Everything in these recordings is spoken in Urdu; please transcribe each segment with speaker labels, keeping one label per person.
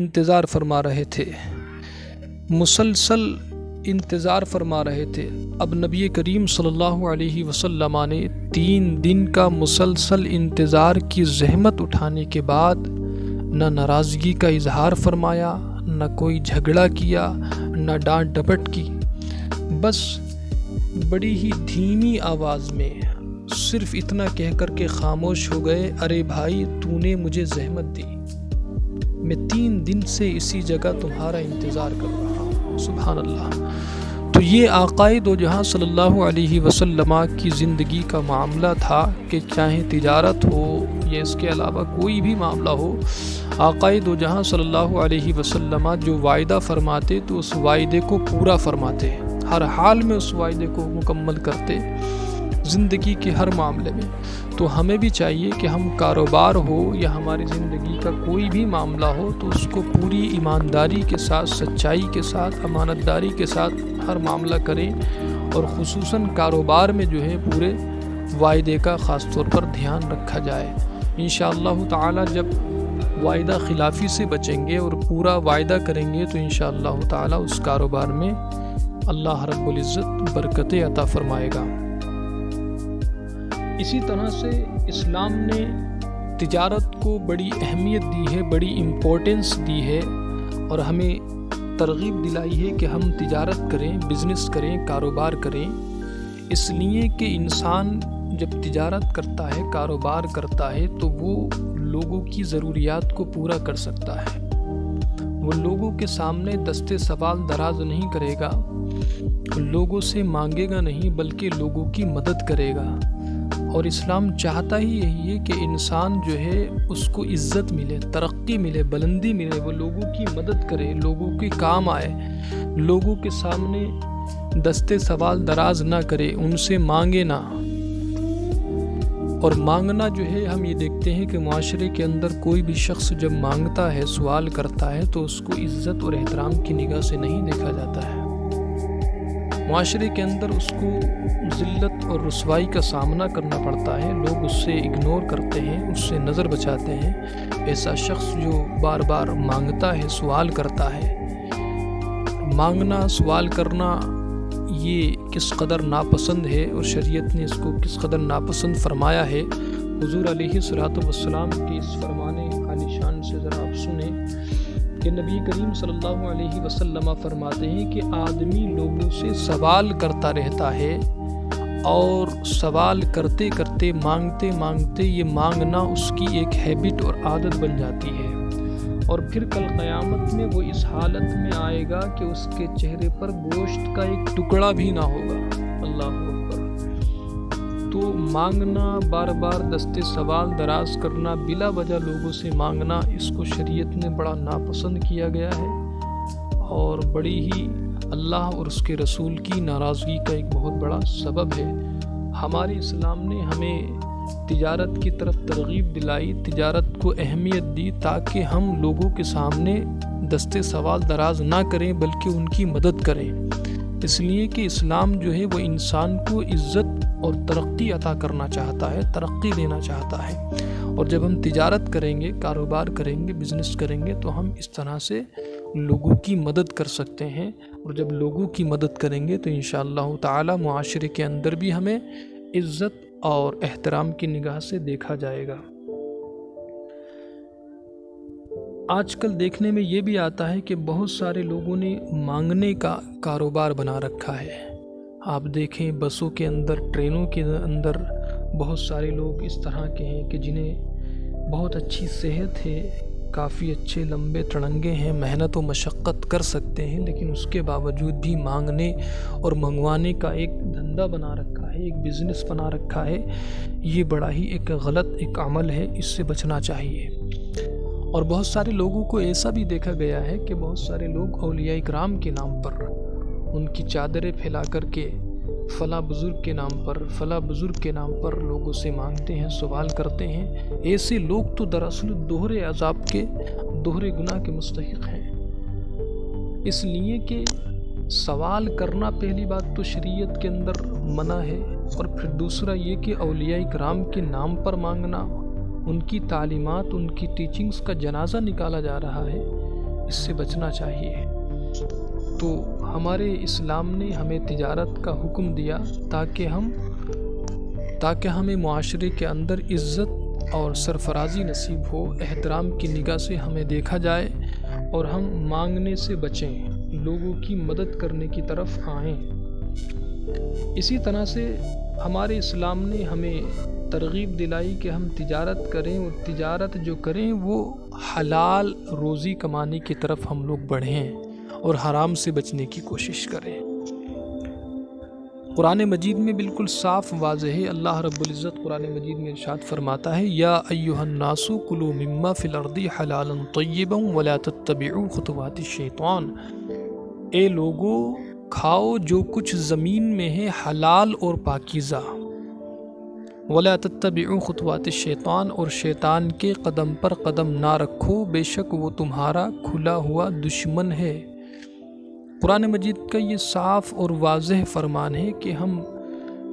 Speaker 1: انتظار فرما رہے تھے، مسلسل انتظار فرما رہے تھے۔ اب نبی کریم صلی اللہ علیہ وسلم نے 3 دن کا مسلسل انتظار کی زحمت اٹھانے کے بعد نہ ناراضگی کا اظہار فرمایا، نہ کوئی جھگڑا کیا، نہ ڈانٹ ڈپٹ کی، بس بڑی ہی دھیمی آواز میں صرف اتنا کہہ کر کے خاموش ہو گئے، ارے بھائی تو نے مجھے زحمت دی، میں 3 دن سے اسی جگہ تمہارا انتظار کر رہا ہوں۔ سبحان اللہ۔ تو یہ آقائے دو جہاں صلی اللہ علیہ وسلم کی زندگی کا معاملہ تھا کہ چاہے تجارت ہو یا اس کے علاوہ کوئی بھی معاملہ ہو، آقائے دو جہاں صلی اللہ علیہ وسلم جو وعدہ فرماتے تو اس وعدے کو پورا فرماتے، ہر حال میں اس وعدے کو مکمل کرتے زندگی کے ہر معاملے میں۔ تو ہمیں بھی چاہیے کہ ہم کاروبار ہو یا ہماری زندگی کا کوئی بھی معاملہ ہو تو اس کو پوری ایمانداری کے ساتھ، سچائی کے ساتھ، امانت داری کے ساتھ ہر معاملہ کریں، اور خصوصاً کاروبار میں جو ہے پورے وعدے کا خاص طور پر دھیان رکھا جائے۔ انشاءاللہ تعالی جب وعدہ خلافی سے بچیں گے اور پورا وعدہ کریں گے تو انشاءاللہ تعالی اس کاروبار میں اللہ رب العزت برکتیں عطا فرمائے گا۔ اسی طرح سے اسلام نے تجارت کو بڑی اہمیت دی ہے، بڑی امپورٹنس دی ہے، اور ہمیں ترغیب دلائی ہے کہ ہم تجارت کریں، بزنس کریں، کاروبار کریں، اس لیے کہ انسان جب تجارت کرتا ہے، کاروبار کرتا ہے تو وہ لوگوں کی ضروریات کو پورا کر سکتا ہے، وہ لوگوں کے سامنے دستے سوال دراز نہیں کرے گا، لوگوں سے مانگے گا نہیں بلکہ لوگوں کی مدد کرے گا۔ اور اسلام چاہتا ہی یہی ہے کہ انسان جو ہے اس کو عزت ملے، ترقی ملے، بلندی ملے، وہ لوگوں کی مدد کرے، لوگوں کے کام آئے، لوگوں کے سامنے دستے سوال دراز نہ کرے، ان سے مانگے نہ۔ اور مانگنا جو ہے ہم یہ دیکھتے ہیں کہ معاشرے کے اندر کوئی بھی شخص جب مانگتا ہے، سوال کرتا ہے تو اس کو عزت اور احترام کی نگاہ سے نہیں دیکھا جاتا ہے، معاشرے کے اندر اس کو ذلت اور رسوائی کا سامنا کرنا پڑتا ہے، لوگ اس سے اگنور کرتے ہیں، اس سے نظر بچاتے ہیں۔ ایسا شخص جو بار بار مانگتا ہے، سوال کرتا ہے، مانگنا، سوال کرنا یہ کس قدر ناپسند ہے اور شریعت نے اس کو کس قدر ناپسند فرمایا ہے، حضور علیہ الصلوۃ والسلام کے اس فرمان عالی شان سے ذرا آپ سنیں کہ نبی کریم صلی اللہ علیہ وسلم فرماتے ہیں کہ آدمی لوگوں سے سوال کرتا رہتا ہے، اور سوال کرتے کرتے، مانگتے مانگتے یہ مانگنا اس کی ایک ہیبٹ اور عادت بن جاتی ہے، اور پھر کل قیامت میں وہ اس حالت میں آئے گا کہ اس کے چہرے پر گوشت کا ایک ٹکڑا بھی نہ ہوگا۔ اللہ اکبر۔ تو مانگنا، بار بار دستے سوال دراز کرنا، بلا وجہ لوگوں سے مانگنا، اس کو شریعت نے بڑا ناپسند کیا گیا ہے، اور بڑی ہی اللہ اور اس کے رسول کی ناراضگی کا ایک بہت بڑا سبب ہے۔ ہمارے اسلام نے ہمیں تجارت کی طرف ترغیب دلائی، تجارت کو اہمیت دی تاکہ ہم لوگوں کے سامنے دستے سوال دراز نہ کریں بلکہ ان کی مدد کریں، اس لیے کہ اسلام جو ہے وہ انسان کو عزت اور ترقی عطا کرنا چاہتا ہے، ترقی دینا چاہتا ہے۔ اور جب ہم تجارت کریں گے، کاروبار کریں گے، بزنس کریں گے تو ہم اس طرح سے لوگوں کی مدد کر سکتے ہیں، اور جب لوگوں کی مدد کریں گے تو انشاءاللہ تعالی معاشرے کے اندر بھی ہمیں عزت اور احترام کی نگاہ سے دیکھا جائے گا۔ آج کل دیکھنے میں یہ بھی آتا ہے کہ بہت سارے لوگوں نے مانگنے کا کاروبار بنا رکھا ہے۔ آپ دیکھیں بسوں کے اندر، ٹرینوں کے اندر بہت سارے لوگ اس طرح کے ہیں کہ جنہیں بہت اچھی صحت ہے، کافی اچھے لمبے تڑنگے ہیں، محنت و مشقت کر سکتے ہیں، لیکن اس کے باوجود بھی مانگنے اور منگوانے کا ایک دھندا بنا رکھا ہے، ایک بزنس بنا رکھا ہے۔ یہ بڑا ہی ایک غلط ایک عمل ہے، اس سے بچنا چاہیے۔ اور بہت سارے لوگوں کو ایسا بھی دیکھا گیا ہے کہ بہت سارے لوگ اولیاء کرام کے نام پر، ان کی چادریں پھیلا کر کے فلاں بزرگ کے نام پر، فلاں بزرگ کے نام پر لوگوں سے مانگتے ہیں، سوال کرتے ہیں۔ ایسے لوگ تو دراصل دوہرے عذاب کے، دوہرے گناہ کے مستحق ہیں، اس لیے کہ سوال کرنا پہلی بات تو شریعت کے اندر منع ہے، اور پھر دوسرا یہ کہ اولیاء کرام کے نام پر مانگنا، ان کی تعلیمات، ان کی ٹیچنگز کا جنازہ نکالا جا رہا ہے، اس سے بچنا چاہیے۔ تو ہمارے اسلام نے ہمیں تجارت کا حکم دیا تاکہ ہمیں معاشرے کے اندر عزت اور سرفرازی نصیب ہو، احترام کی نگاہ سے ہمیں دیکھا جائے اور ہم مانگنے سے بچیں، لوگوں کی مدد کرنے کی طرف آئیں۔ اسی طرح سے ہمارے اسلام نے ہمیں ترغیب دلائی کہ ہم تجارت کریں، اور تجارت جو کریں وہ حلال روزی کمانے کی طرف ہم لوگ بڑھیں اور حرام سے بچنے کی کوشش کریں۔ قرآن مجید میں بالکل صاف واضح ہے، اللہ رب العزت قرآن مجید میں ارشاد فرماتا ہے، یا ایھا الناس کلوا مما فی الارض حلالا طیبا ولا تتبعوا خطوات الشیطان، اے لوگو کھاؤ جو کچھ زمین میں ہے حلال اور پاکیزہ، ولا تتبعوا خطوات الشیطان، اور شیطان کے قدم پر قدم نہ رکھو، بے شک وہ تمہارا کھلا ہوا دشمن ہے۔ قرآن مجید کا یہ صاف اور واضح فرمان ہے کہ ہم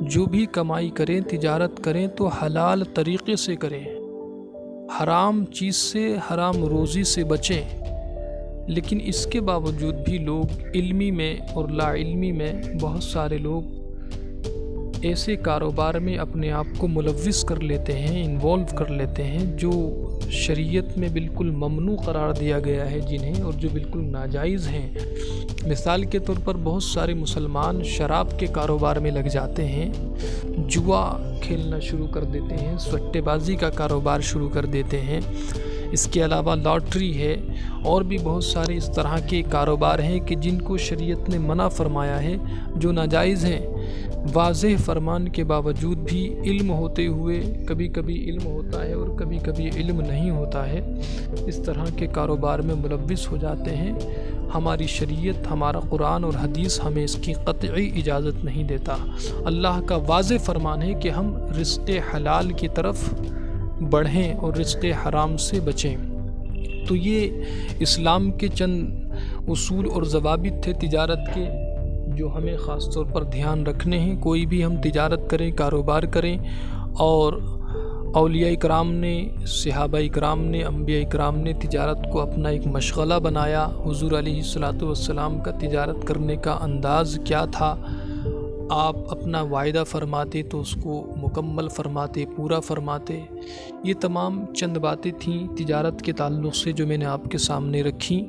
Speaker 1: جو بھی کمائی کریں، تجارت کریں تو حلال طریقے سے کریں، حرام چیز سے، حرام روزی سے بچیں۔ لیکن اس کے باوجود بھی لوگ علمی میں اور لا علمی میں بہت سارے لوگ ایسے کاروبار میں اپنے آپ کو ملوث کر لیتے ہیں، انوالو کر لیتے ہیں، جو شریعت میں بالکل ممنوع قرار دیا گیا ہے جنہیں، اور جو بالکل ناجائز ہیں۔ مثال کے طور پر بہت سارے مسلمان شراب کے کاروبار میں لگ جاتے ہیں، جوا کھیلنا شروع کر دیتے ہیں، سٹے بازی کا کاروبار شروع کر دیتے ہیں، اس کے علاوہ لاٹری ہے، اور بھی بہت سارے اس طرح کے کاروبار ہیں کہ جن کو شریعت نے منع فرمایا ہے، جو ناجائز ہیں۔ واضح فرمان کے باوجود بھی علم ہوتے ہوئے کبھی کبھی علم ہوتا ہے اور کبھی کبھی علم نہیں ہوتا ہے، اس طرح کے کاروبار میں ملوث ہو جاتے ہیں۔ ہماری شریعت، ہمارا قرآن اور حدیث ہمیں اس کی قطعی اجازت نہیں دیتا۔ اللہ کا واضح فرمان ہے کہ ہم رزق حلال کی طرف بڑھیں اور رزق حرام سے بچیں۔ تو یہ اسلام کے چند اصول اور ضوابط تھے تجارت کے، جو ہمیں خاص طور پر دھیان رکھنے ہیں۔ کوئی بھی ہم تجارت کریں، کاروبار کریں، اور اولیاء اکرام نے، صحابہ اکرام نے، انبیاء اکرام نے تجارت کو اپنا ایک مشغلہ بنایا۔ حضور علیہ الصلوۃ والسلام کا تجارت کرنے کا انداز کیا تھا؟ آپ اپنا وعدہ فرماتے تو اس کو مکمل فرماتے، پورا فرماتے۔ یہ تمام چند باتیں تھیں تجارت کے تعلق سے جو میں نے آپ کے سامنے رکھیں۔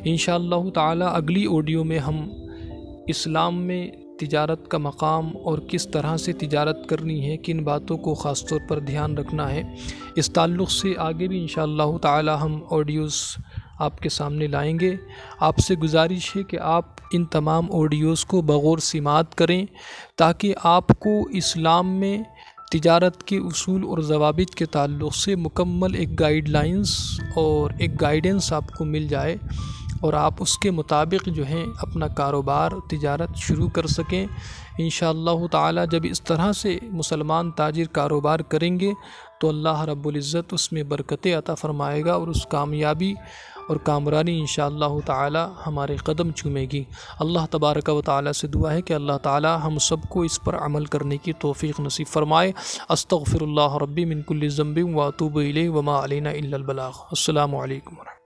Speaker 1: انشاءاللہ تعالی اگلی آڈیو میں ہم اسلام میں تجارت کا مقام اور کس طرح سے تجارت کرنی ہے، کن باتوں کو خاص طور پر دھیان رکھنا ہے، اس تعلق سے آگے بھی انشاءاللہ تعالی ہم آڈیوز آپ کے سامنے لائیں گے۔ آپ سے گزارش ہے کہ آپ ان تمام آڈیوز کو بغور سماعت کریں، تاکہ آپ کو اسلام میں تجارت کے اصول اور ضوابط کے تعلق سے مکمل ایک گائیڈ لائنز اور ایک گائیڈنس آپ کو مل جائے، اور آپ اس کے مطابق جو ہیں اپنا کاروبار، تجارت شروع کر سکیں۔ انشاءاللہ تعالی جب اس طرح سے مسلمان تاجر کاروبار کریں گے تو اللہ رب العزت اس میں برکتیں عطا فرمائے گا، اور اس کامیابی اور کامرانی انشاءاللہ تعالی ہمارے قدم چومے گی۔ اللہ تبارک و تعالی سے دعا ہے کہ اللہ تعالی ہم سب کو اس پر عمل کرنے کی توفیق نصیب فرمائے۔ استغفر اللہ ربی من کل ذنب واتوب الیہ وما علینا الا البلاغ۔ السلام علیکم ورحمۃ اللہ۔